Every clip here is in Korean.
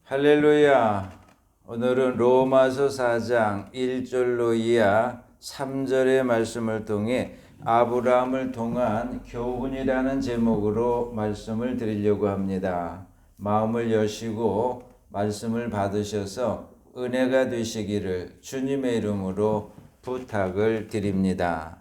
할렐루야. 오늘은 로마서 4장 1절로 이하 3절의 말씀을 통해 아브라함을 통한 교훈이라는 제목으로 말씀을 드리려고 합니다. 마음을 여시고 말씀을 받으셔서 은혜가 되시기를 주님의 이름으로 부탁을 드립니다.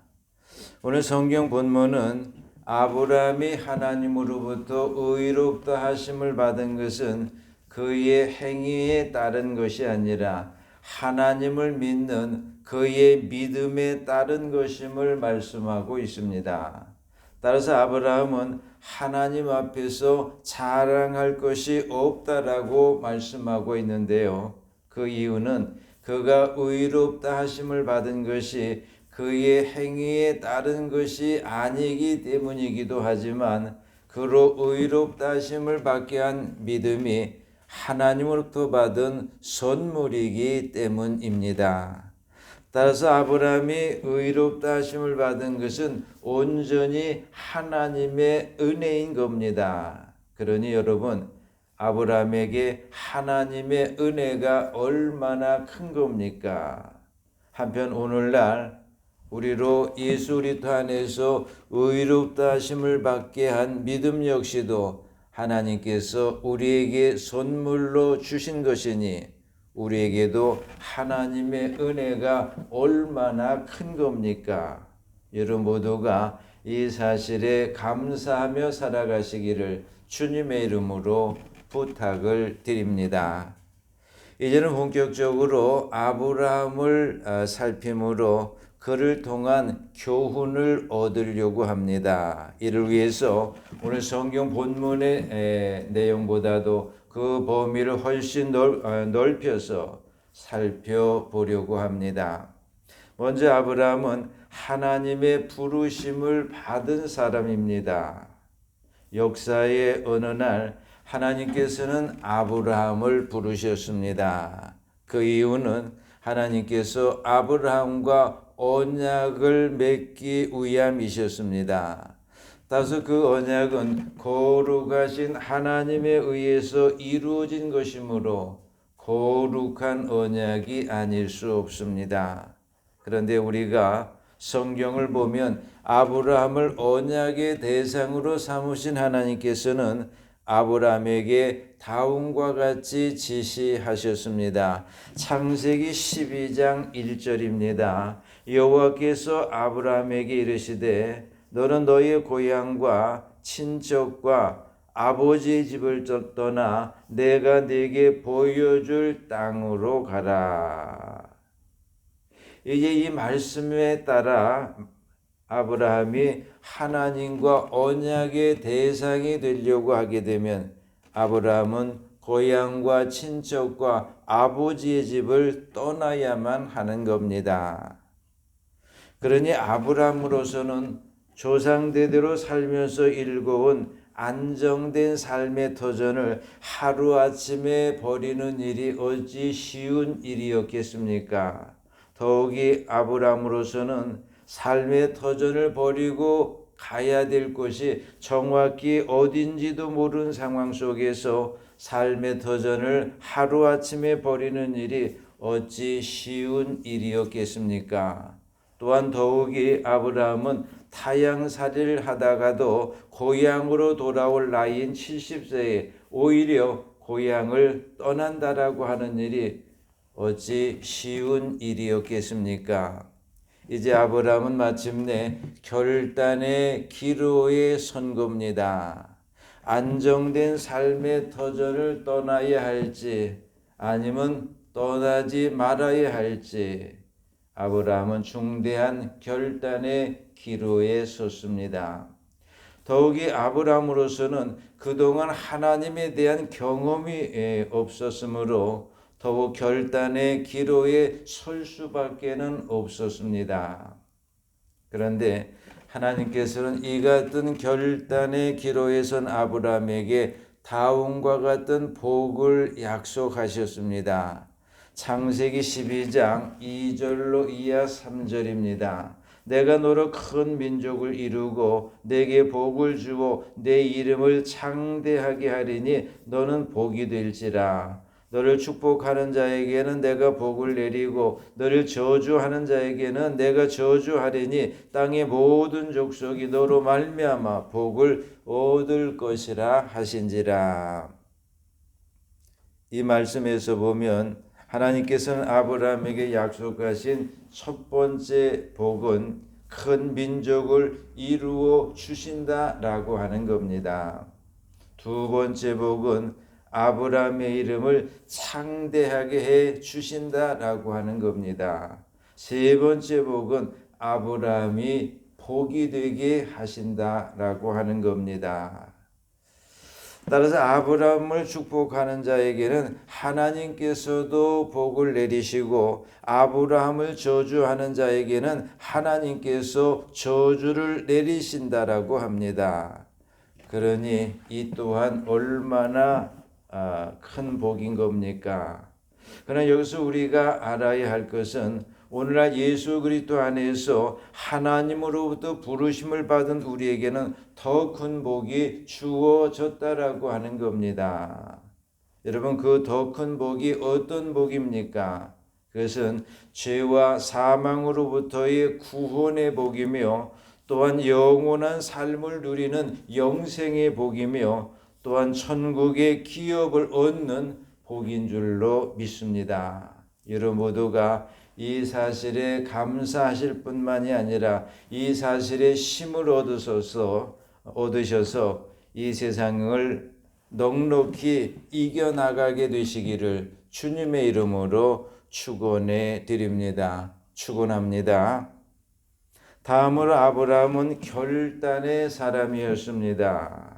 오늘 성경 본문은 아브라함이 하나님으로부터 의롭다 하심을 받은 것은 그의 행위에 따른 것이 아니라 하나님을 믿는 그의 믿음에 따른 것임을 말씀하고 있습니다. 따라서 아브라함은 하나님 앞에서 자랑할 것이 없다라고 말씀하고 있는데요. 그 이유는 그가 의롭다 하심을 받은 것이 그의 행위에 따른 것이 아니기 때문이기도 하지만 그로 의롭다 하심을 받게 한 믿음이 하나님으로부터 받은 선물이기 때문입니다. 따라서 아브라함이 의롭다 하심을 받은 것은 온전히 하나님의 은혜인 겁니다. 그러니 여러분, 아브라함에게 하나님의 은혜가 얼마나 큰 겁니까? 한편 오늘날 우리로 예수 그리스도 안에서 의롭다 하심을 받게 한 믿음 역시도 하나님께서 우리에게 선물로 주신 것이니 우리에게도 하나님의 은혜가 얼마나 큰 겁니까? 여러분 모두가 이 사실에 감사하며 살아가시기를 주님의 이름으로 부탁을 드립니다. 이제는 본격적으로 아브라함을 살피므로 그를 통한 교훈을 얻으려고 합니다. 이를 위해서 오늘 성경 본문의 내용보다도 그 범위를 훨씬 넓혀서 살펴보려고 합니다. 먼저 아브라함은 하나님의 부르심을 받은 사람입니다. 역사의 어느 날 하나님께서는 아브라함을 부르셨습니다. 그 이유는 하나님께서 아브라함과 언약을 맺기 위함이셨습니다. 따라서 그 언약은 거룩하신 하나님에 의해서 이루어진 것이므로 거룩한 언약이 아닐 수 없습니다. 그런데 우리가 성경을 보면 아브라함을 언약의 대상으로 삼으신 하나님께서는 아브라함에게 다음과 같이 지시하셨습니다. 창세기 12장 1절입니다. 여호와께서 아브라함에게 이르시되 너는 너의 고향과 친척과 아버지의 집을 떠나 내가 네게 보여줄 땅으로 가라. 이제 이 말씀에 따라 아브라함이 하나님과 언약의 대상이 되려고 하게 되면 아브라함은 고향과 친척과 아버지의 집을 떠나야만 하는 겁니다. 그러니 아브라함으로서는 조상대대로 살면서 일궈온 안정된 삶의 터전을 하루아침에 버리는 일이 어찌 쉬운 일이었겠습니까? 더욱이 아브라함으로서는 삶의 터전을 버리고 가야 될 곳이 정확히 어딘지도 모르는 상황 속에서 삶의 터전을 하루아침에 버리는 일이 어찌 쉬운 일이었겠습니까? 또한 더욱이 아브라함은 타향살이를 하다가도 고향으로 돌아올 나이인 70세에 오히려 고향을 떠난다라고 하는 일이 어찌 쉬운 일이었겠습니까? 이제 아브라함은 마침내 결단의 기로에 선 겁니다. 안정된 삶의 터전을 떠나야 할지 아니면 떠나지 말아야 할지 아브라함은 중대한 결단의 기로에 섰습니다. 더욱이 아브라함으로서는 그동안 하나님에 대한 경험이 없었으므로 더욱 결단의 기로에 설 수밖에는 없었습니다. 그런데 하나님께서는 이 같은 결단의 기로에 선 아브라함에게 다음과 같은 복을 약속하셨습니다. 창세기 12장 2절로 이하 3절입니다. 내가 너로 큰 민족을 이루고 내게 복을 주어 내 이름을 창대하게 하리니 너는 복이 될지라. 너를 축복하는 자에게는 내가 복을 내리고 너를 저주하는 자에게는 내가 저주하리니 땅의 모든 족속이 너로 말미암아 복을 얻을 것이라 하신지라. 이 말씀에서 보면 하나님께서는 아브라함에게 약속하신 첫 번째 복은 큰 민족을 이루어 주신다라고 하는 겁니다. 두 번째 복은 아브라함의 이름을 창대하게 해 주신다라고 하는 겁니다. 세 번째 복은 아브라함이 복이 되게 하신다라고 하는 겁니다. 따라서 아브라함을 축복하는 자에게는 하나님께서도 복을 내리시고 아브라함을 저주하는 자에게는 하나님께서 저주를 내리신다라고 합니다. 그러니 이 또한 얼마나 큰 복인 겁니까? 그러나 여기서 우리가 알아야 할 것은 오늘날 예수 그리스도 안에서 하나님으로부터 부르심을 받은 우리에게는 더 큰 복이 주어졌다라고 하는 겁니다. 여러분, 그 더 큰 복이 어떤 복입니까? 그것은 죄와 사망으로부터의 구원의 복이며 또한 영원한 삶을 누리는 영생의 복이며 또한 천국의 기업을 얻는 복인 줄로 믿습니다. 여러분 모두가 이 사실에 감사하실 뿐만이 아니라 이 사실에 힘을 얻으셔서 이 세상을 넉넉히 이겨나가게 되시기를 주님의 이름으로 축원해 드립니다. 축원합니다. 다음으로 아브라함은 결단의 사람이었습니다.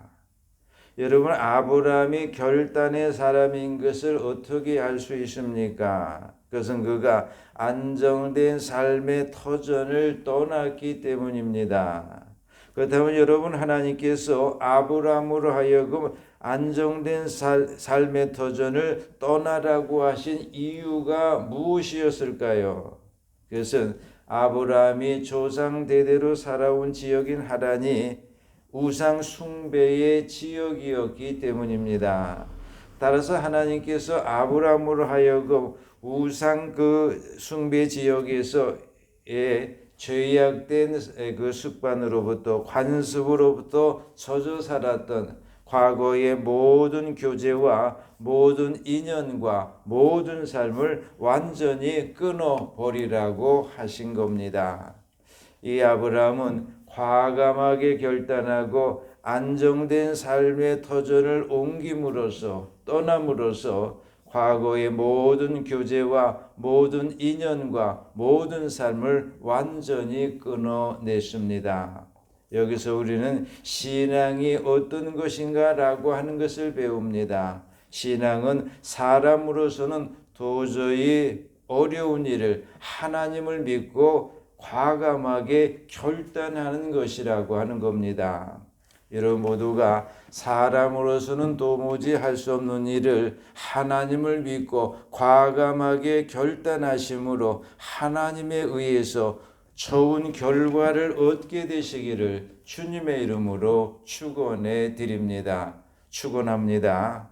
여러분, 아브라함이 결단의 사람인 것을 어떻게 알 수 있습니까? 그것은 그가 안정된 삶의 터전을 떠났기 때문입니다. 그렇다면 여러분, 하나님께서 아브라함으로 하여금 안정된 삶의 터전을 떠나라고 하신 이유가 무엇이었을까요? 그것은 아브라함이 조상 대대로 살아온 지역인 하란이 우상 숭배의 지역이었기 때문입니다. 따라서 하나님께서 아브라함으로 하여금 우상 그 숭배 지역에서의 죄악된 그 습관으로부터 관습으로부터 젖어 살았던 과거의 모든 교제와 모든 인연과 모든 삶을 완전히 끊어버리라고 하신 겁니다. 이 아브라함은 과감하게 결단하고 안정된 삶의 터전을 옮김으로써 떠남으로써 과거의 모든 교제와 모든 인연과 모든 삶을 완전히 끊어냈습니다. 여기서 우리는 신앙이 어떤 것인가라고 하는 것을 배웁니다. 신앙은 사람으로서는 도저히 어려운 일을 하나님을 믿고 과감하게 결단하는 것이라고 하는 겁니다. 여러분 모두가 사람으로서는 도무지 할 수 없는 일을 하나님을 믿고 과감하게 결단하심으로 하나님에 의해서 좋은 결과를 얻게 되시기를 주님의 이름으로 축원해 드립니다. 축원합니다.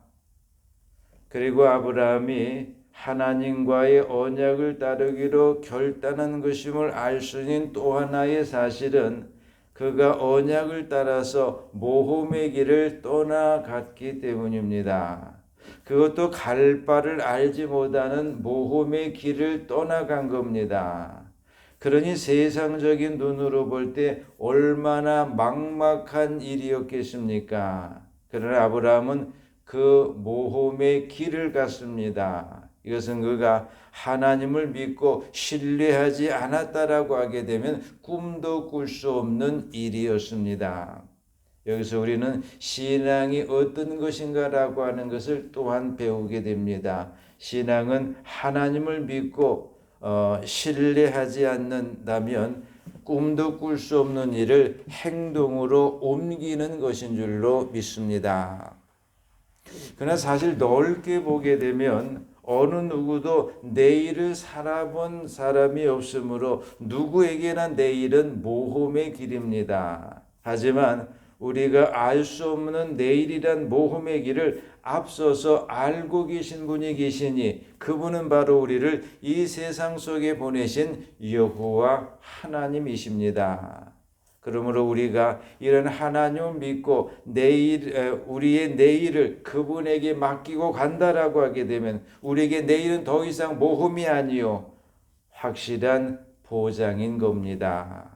그리고 아브라함이 하나님과의 언약을 따르기로 결단한 것임을 알 수 있는 또 하나의 사실은 그가 언약을 따라서 모험의 길을 떠나갔기 때문입니다. 그것도 갈 바를 알지 못하는 모험의 길을 떠나간 겁니다. 그러니 세상적인 눈으로 볼 때 얼마나 막막한 일이었겠습니까? 그러나 아브라함은 그 모험의 길을 갔습니다. 이것은 그가 하나님을 믿고 신뢰하지 않았다라고 하게 되면 꿈도 꿀 수 없는 일이었습니다. 여기서 우리는 신앙이 어떤 것인가라고 하는 것을 또한 배우게 됩니다. 신앙은 하나님을 믿고 신뢰하지 않는다면 꿈도 꿀 수 없는 일을 행동으로 옮기는 것인 줄로 믿습니다. 그러나 사실 넓게 보게 되면 어느 누구도 내일을 살아본 사람이 없으므로 누구에게나 내일은 모험의 길입니다. 하지만 우리가 알 수 없는 내일이란 모험의 길을 앞서서 알고 계신 분이 계시니 그분은 바로 우리를 이 세상 속에 보내신 여호와 하나님이십니다. 그러므로 우리가 이런 하나님을 믿고 우리의 내일을 그분에게 맡기고 간다라고 하게 되면 우리에게 내일은 더 이상 모험이 아니요 확실한 보장인 겁니다.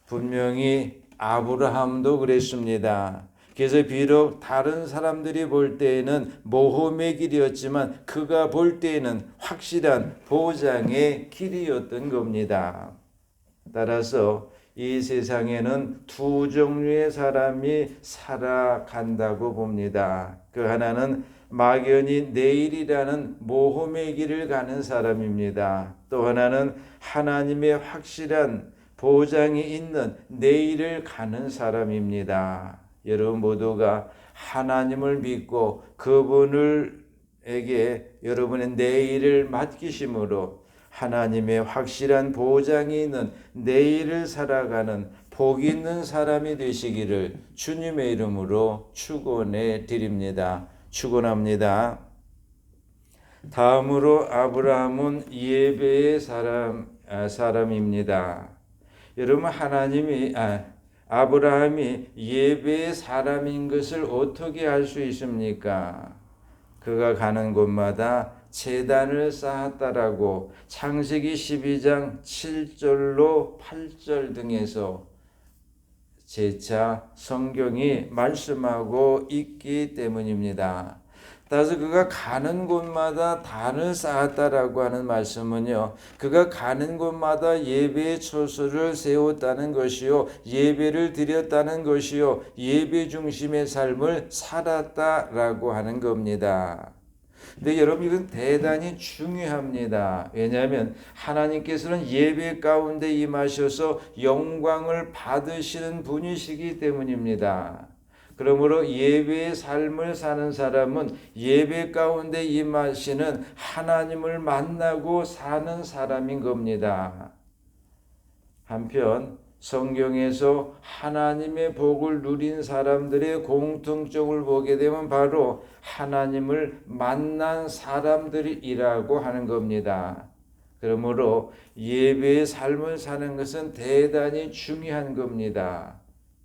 분명히 아브라함도 그랬습니다. 그래서 비록 다른 사람들이 볼 때에는 모험의 길이었지만 그가 볼 때에는 확실한 보장의 길이었던 겁니다. 따라서 이 세상에는 두 종류의 사람이 살아간다고 봅니다. 그 하나는 막연히 내일이라는 모험의 길을 가는 사람입니다. 또 하나는 하나님의 확실한 보장이 있는 내일을 가는 사람입니다. 여러분 모두가 하나님을 믿고 그분에게 여러분의 내일을 맡기심으로 하나님의 확실한 보장이 있는 내일을 살아가는 복 있는 사람이 되시기를 주님의 이름으로 축원해 드립니다. 축원합니다. 다음으로 아브라함은 예배의 사람입니다. 여러분 아브라함이 예배의 사람인 것을 어떻게 알 수 있습니까? 그가 가는 곳마다 제단을 쌓았다라고 창세기 12장 7절로 8절 등에서 재차 성경이 말씀하고 있기 때문입니다. 따라서 그가 가는 곳마다 단을 쌓았다라고 하는 말씀은요, 그가 가는 곳마다 예배의 처소를 세웠다는 것이요, 예배를 드렸다는 것이요, 예배 중심의 삶을 살았다라고 하는 겁니다. 근데 여러분 이건 대단히 중요합니다. 왜냐하면 하나님께서는 예배 가운데 임하셔서 영광을 받으시는 분이시기 때문입니다. 그러므로 예배의 삶을 사는 사람은 예배 가운데 임하시는 하나님을 만나고 사는 사람인 겁니다. 한편 성경에서 하나님의 복을 누린 사람들의 공통점을 보게 되면 바로 하나님을 만난 사람들이라고 하는 겁니다. 그러므로 예배의 삶을 사는 것은 대단히 중요한 겁니다.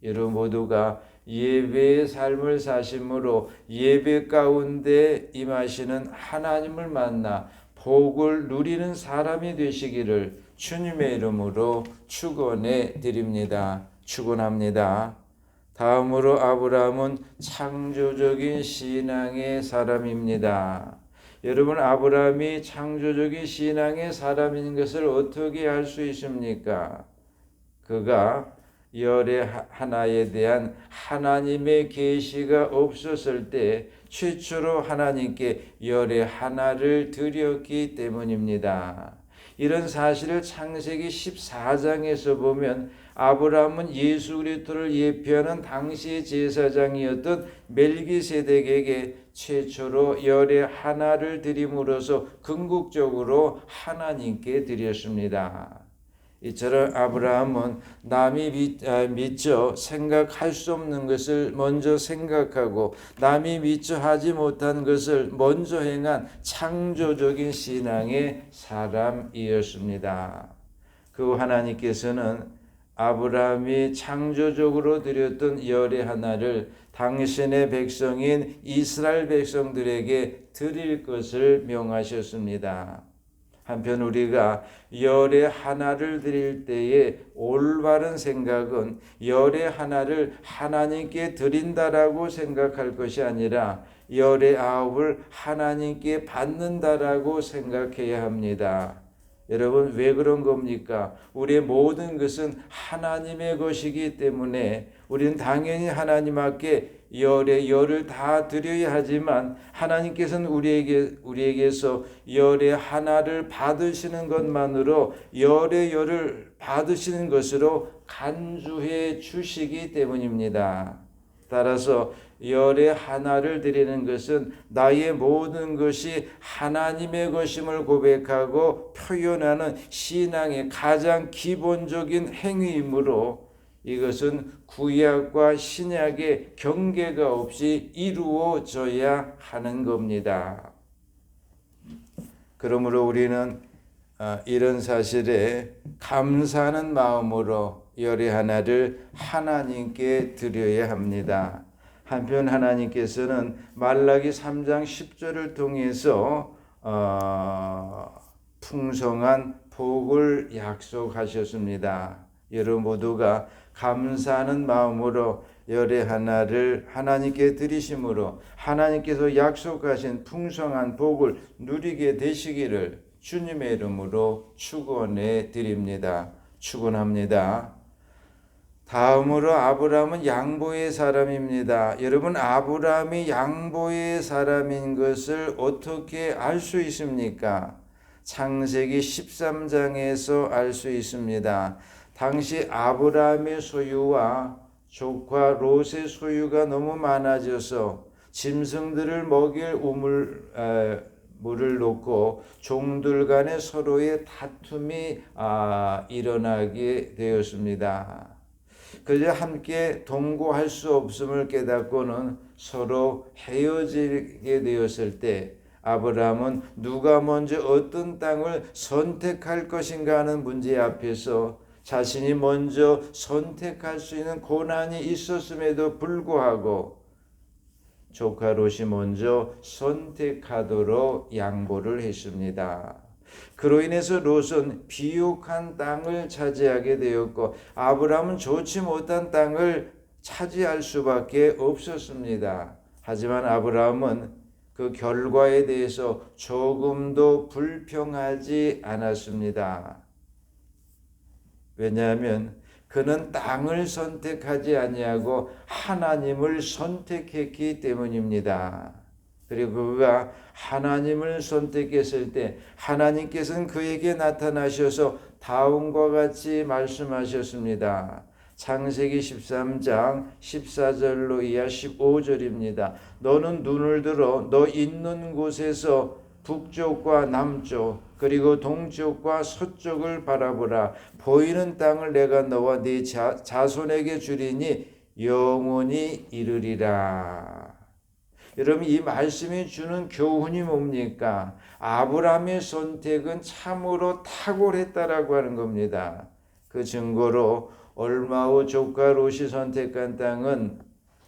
여러분 모두가 예배의 삶을 사심으로 예배 가운데 임하시는 하나님을 만나 복을 누리는 사람이 되시기를 주님의 이름으로 축원해 드립니다. 축원합니다. 다음으로 아브라함은 창조적인 신앙의 사람입니다. 여러분 아브라함이 창조적인 신앙의 사람인 것을 어떻게 알 수 있습니까? 그가 열의 하나에 대한 하나님의 계시가 없었을 때 최초로 하나님께 열의 하나를 드렸기 때문입니다. 이런 사실을 창세기 14장에서 보면 아브라함은 예수 그리스도를 예표하는 당시의 제사장이었던 멜기세덱에게 최초로 열의 하나를 드림으로써 궁극적으로 하나님께 드렸습니다. 이처럼 아브라함은 남이 미처 생각할 수 없는 것을 먼저 생각하고 남이 미처 하지 못한 것을 먼저 행한 창조적인 신앙의 사람이었습니다. 그 하나님께서는 아브라함이 창조적으로 드렸던 열의 하나를 당신의 백성인 이스라엘 백성들에게 드릴 것을 명하셨습니다. 한편 우리가 열의 하나를 드릴 때에 올바른 생각은 열의 하나를 하나님께 드린다라고 생각할 것이 아니라 열의 아홉을 하나님께 받는다라고 생각해야 합니다. 여러분 왜 그런 겁니까? 우리의 모든 것은 하나님의 것이기 때문에 우리는 당연히 하나님 앞에 열을 다 드려야 하지만 하나님께서는 우리에게서 열의 하나를 받으시는 것만으로 열을 받으시는 것으로 간주해 주시기 때문입니다. 따라서 열의 하나를 드리는 것은 나의 모든 것이 하나님의 것임을 고백하고 표현하는 신앙의 가장 기본적인 행위이므로 이것은 구약과 신약의 경계가 없이 이루어져야 하는 겁니다. 그러므로 우리는 이런 사실에 감사하는 마음으로 열의 하나를 하나님께 드려야 합니다. 한편 하나님께서는 말라기 3장 10절을 통해서 풍성한 복을 약속하셨습니다. 여러분 모두가 감사하는 마음으로 열의 하나를 하나님께 드리심으로 하나님께서 약속하신 풍성한 복을 누리게 되시기를 주님의 이름으로 축원해 드립니다. 축원합니다. 다음으로 아브라함은 양보의 사람입니다. 여러분 아브라함이 양보의 사람인 것을 어떻게 알 수 있습니까? 창세기 13장에서 알 수 있습니다. 당시 아브라함의 소유와 조카 롯의 소유가 너무 많아져서 짐승들을 먹일 물을 놓고 종들 간에 서로의 다툼이 일어나게 되었습니다. 그저 함께 동거할 수 없음을 깨닫고는 서로 헤어지게 되었을 때 아브라함은 누가 먼저 어떤 땅을 선택할 것인가 하는 문제 앞에서 자신이 먼저 선택할 수 있는 고난이 있었음에도 불구하고 조카 롯이 먼저 선택하도록 양보를 했습니다. 그로 인해서 롯은 비옥한 땅을 차지하게 되었고 아브라함은 좋지 못한 땅을 차지할 수밖에 없었습니다. 하지만 아브라함은 그 결과에 대해서 조금도 불평하지 않았습니다. 왜냐하면 그는 땅을 선택하지 아니하고 하나님을 선택했기 때문입니다. 그리고 그가 하나님을 선택했을 때 하나님께서는 그에게 나타나셔서 다음과 같이 말씀하셨습니다. 창세기 13장 14절로 이하 15절입니다. 너는 눈을 들어 너 있는 곳에서 북쪽과 남쪽 그리고 동쪽과 서쪽을 바라보라. 보이는 땅을 내가 너와 네 자손에게 주리니 영원히 이르리라. 여러분 이 말씀이 주는 교훈이 뭡니까? 아브라함의 선택은 참으로 탁월했다라고 하는 겁니다. 그 증거로 얼마 후 조카 롯이 선택한 땅은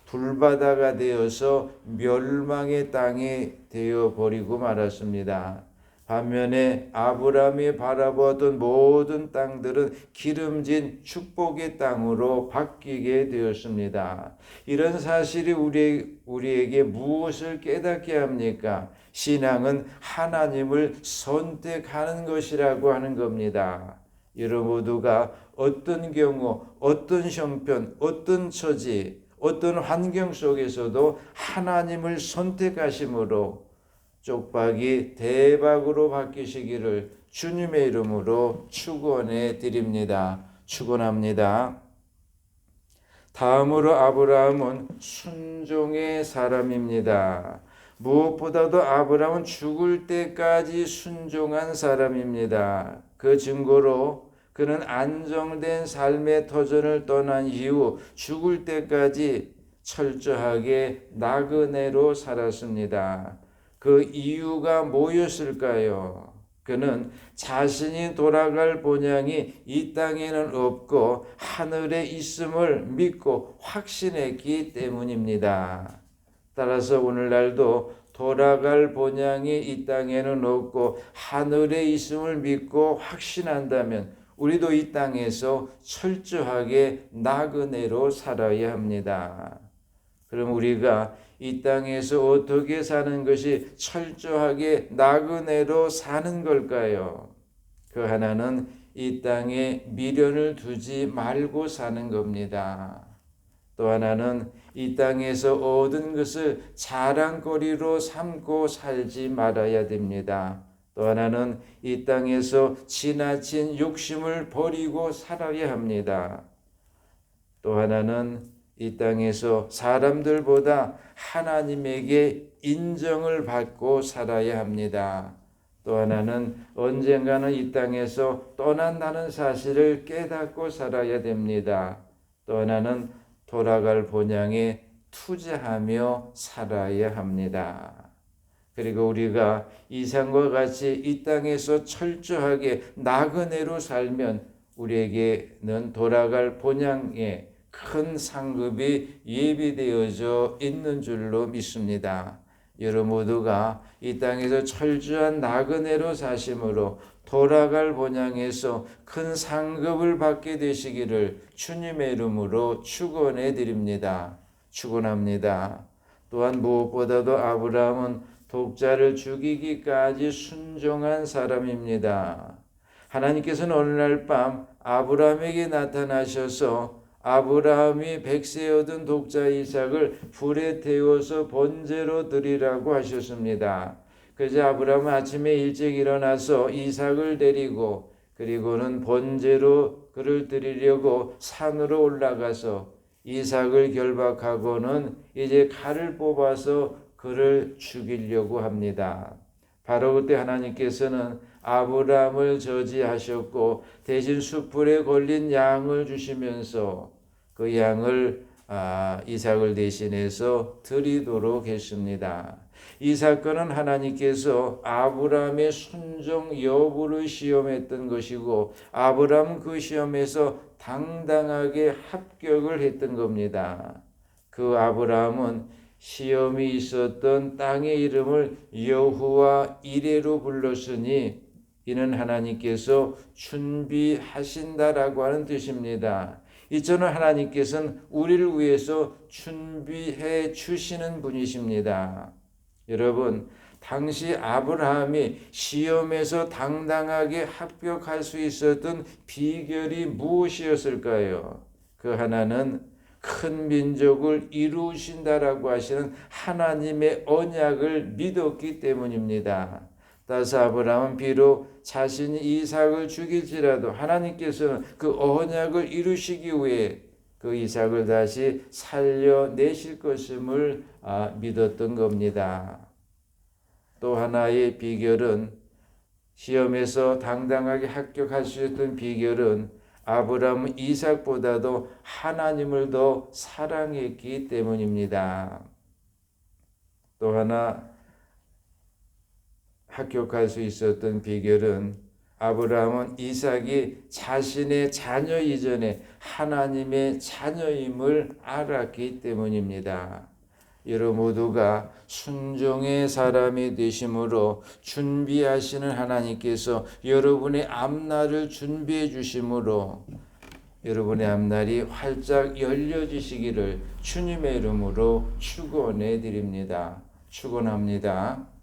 불바다가 되어서 멸망의 땅이 되어버리고 말았습니다. 반면에 아브라함이 바라보았던 모든 땅들은 기름진 축복의 땅으로 바뀌게 되었습니다. 이런 사실이 우리에게 무엇을 깨닫게 합니까? 신앙은 하나님을 선택하는 것이라고 하는 겁니다. 여러분 모두가 어떤 경우, 어떤 형편, 어떤 처지, 어떤 환경 속에서도 하나님을 선택하심으로 쪽박이 대박으로 바뀌시기를 주님의 이름으로 축원해 드립니다. 축원합니다. 다음으로 아브라함은 순종의 사람입니다. 무엇보다도 아브라함은 죽을 때까지 순종한 사람입니다. 그 증거로 그는 안정된 삶의 터전을 떠난 이후 죽을 때까지 철저하게 나그네로 살았습니다. 그 이유가 뭐였을까요? 그는 자신이 돌아갈 본향이 이 땅에는 없고 하늘에 있음을 믿고 확신했기 때문입니다. 따라서 오늘날도 돌아갈 본향이 이 땅에는 없고 하늘에 있음을 믿고 확신한다면 우리도 이 땅에서 철저하게 나그네로 살아야 합니다. 그럼 우리가 이 땅에서 어떻게 사는 것이 철저하게 나그네로 사는 걸까요? 그 하나는 이 땅에 미련을 두지 말고 사는 겁니다. 또 하나는 이 땅에서 얻은 것을 자랑거리로 삼고 살지 말아야 됩니다. 또 하나는 이 땅에서 지나친 욕심을 버리고 살아야 합니다. 또 하나는 이 땅에서 사람들보다 하나님에게 인정을 받고 살아야 합니다. 또 하나는 언젠가는 이 땅에서 떠난다는 사실을 깨닫고 살아야 됩니다. 또 하나는 돌아갈 본향에 투자하며 살아야 합니다. 그리고 우리가 이상과 같이 이 땅에서 철저하게 나그네로 살면 우리에게는 돌아갈 본향에 큰 상급이 예비되어져 있는 줄로 믿습니다. 여러분 모두가 이 땅에서 철저한 나그네로 사심으로 돌아갈 본향에서 큰 상급을 받게 되시기를 주님의 이름으로 축원해 드립니다. 축원합니다. 또한 무엇보다도 아브라함은 독자를 죽이기까지 순종한 사람입니다. 하나님께서는 어느 날 밤 아브라함에게 나타나셔서 아브라함이 백세에 얻은 독자 이삭을 불에 태워서 번제로 드리라고 하셨습니다. 그래서 아브라함은 아침에 일찍 일어나서 이삭을 데리고 그리고는 번제로 그를 드리려고 산으로 올라가서 이삭을 결박하고는 이제 칼을 뽑아서 그를 죽이려고 합니다. 바로 그때 하나님께서는 아브라함을 저지하셨고 대신 숯불에 걸린 양을 주시면서 그 양을 이삭을 대신해서 드리도록 했습니다. 이 사건은 하나님께서 아브라함의 순종 여부를 시험했던 것이고 아브라함은 그 시험에서 당당하게 합격을 했던 겁니다. 그 아브라함은 시험이 있었던 땅의 이름을 여호와 이레로 불렀으니 이는 하나님께서 준비하신다라고 하는 뜻입니다. 이처럼 하나님께서는 우리를 위해서 준비해 주시는 분이십니다. 여러분, 당시 아브라함이 시험에서 당당하게 합격할 수 있었던 비결이 무엇이었을까요? 그 하나는 큰 민족을 이루신다라고 하시는 하나님의 언약을 믿었기 때문입니다. 따라서 아브라함은 비록 자신이 이삭을 죽일지라도 하나님께서는 그 언약을 이루시기 위해 그 이삭을 다시 살려내실 것임을 믿었던 겁니다. 또 하나의 비결은 시험에서 당당하게 합격할 수 있었던 비결은 아브라함은 이삭보다도 하나님을 더 사랑했기 때문입니다. 또 하나 합격할 수 있었던 비결은 아브라함은 이삭이 자신의 자녀 이전에 하나님의 자녀임을 알았기 때문입니다. 여러분 모두가 순종의 사람이 되심으로 준비하시는 하나님께서 여러분의 앞날을 준비해 주심으로 여러분의 앞날이 활짝 열려지시기를 주님의 이름으로 축원해 드립니다. 축원합니다.